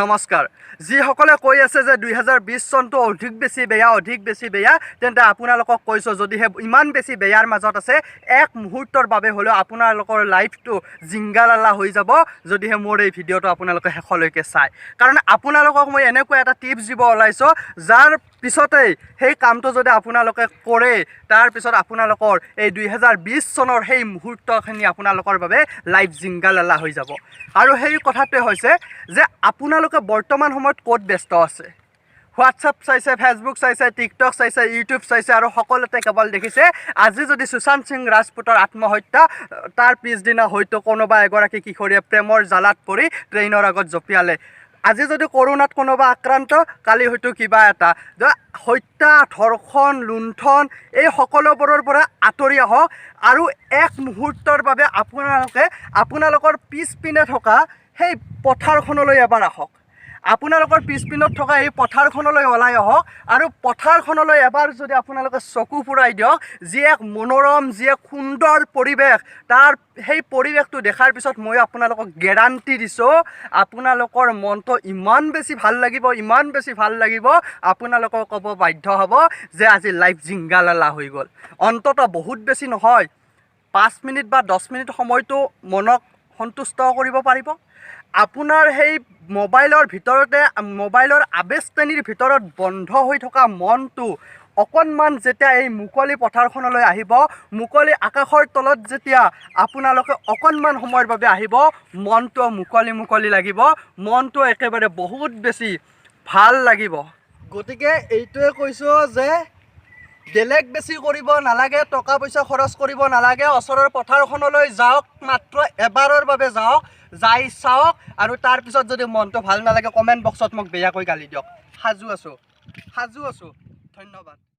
নমস্কাৰ যিসকলে কৈ আছে যে 2020 চনটো অধিক বেছি বেয়া তেন্তে আপোনালোকক কৈছো যদিহে ইমান বেছি বেয়াৰ মাজত আছে এক মুহূৰ্তৰ বাবে হলেও আপোনালোকৰ লাইফটো জিংগালালা হৈ যাব যদিহে মোৰ এই ভিডিঅটো আপোনালোকে শেষলৈকে চাই কাৰণ আপোনালোকক মই এনেকুৱা এটা টিপছ দিব ওলাইছো যাৰ পিছতেই সেই কামটো যদি আপোনালোকে কৰে তাৰ পিছত আপোনালোকৰ এই 2020 চনৰ সেই মুহূৰ্তখিনি আপোনালোকৰ বাবে লাইফ জিংগালালা হৈ যাব আৰু সেই কথাটোৱে হৈছে যে আপোনালোকে বৰ্তমান সময়ত ক'ত ব্যস্ত আছে হোৱাটছআপ চাইছে ফেচবুক চাইছে টিকটক চাইছে ইউটিউব চাইছে আৰু সকলোতে কেৱল দেখিছে আজি যদি সুশান্ত সিং ৰাজপুতৰ আত্মহত্যা তাৰ পিছদিনা হয়তো কোনোবা এগৰাকী কিশোৰীয়ে প্ৰেমৰ জালত পৰি ট্ৰেইনৰ আগত জঁপিয়ালে আজি যদি কৰোনাত কোনোবা আক্ৰান্ত কালি হয়তো কিবা এটা হত্যা ধৰ্ষণ লুণ্ঠন এই সকলোবোৰৰ পৰা আঁতৰি আহক আৰু এক মুহূৰ্তৰ বাবে আপোনালোকৰ পিছপিনে থকা সেই পথাৰখনলৈ এবাৰ আহক আপোনালোকৰ পিছপিনত থকা এই পথাৰখনলৈ ওলাই আহক আৰু পথাৰখনলৈ এবাৰ যদি আপোনালোকে চকু ফুৰাই দিয়ক যি এক মনোৰম যি এক সুন্দৰ পৰিৱেশ তাৰ সেই পৰিৱেশটো দেখাৰ পিছত মই আপোনালোকক গেৰাণ্টি দিছোঁ আপোনালোকৰ মনটো ইমান বেছি ভাল লাগিব আপোনালোকক ক'ব বাধ্য হ'ব যে আজি লাইফ জিংগালালা হৈ গ'ল অন্ততঃ বহুত বেছি নহয় 5 মিনিট বা 10 মিনিট সময়টো মনক সন্তুষ্ট কৰিব পাৰিব আপোনাৰ সেই মোবাইলৰ আবেষ্টনীৰ ভিতৰত বন্ধ হৈ থকা মনটো অকণমান যেতিয়া এই মুকলি পথাৰখনলৈ আহিব মুকলি আকাশৰ তলত যেতিয়া আপোনালোকে অকণমান সময়ৰ বাবে আহিব মনটো মুকলি লাগিব মনটো একেবাৰে বহুত বেছি ভাল লাগিব গতিকে এইটোৱে কৈছোঁ যে বেলেগ বেছি কৰিব নালাগে টকা পইচা খৰচ কৰিব নালাগে ওচৰৰ পথাৰখনলৈ যাওক মাত্ৰ এবাৰৰ বাবে যাওক যাই চাওক আৰু তাৰ পিছত যদি মনটো ভাল নালাগে কমেণ্ট বক্সত মোক বেয়াকৈ গালি দিয়ক সাজু আছোঁ ধন্যবাদ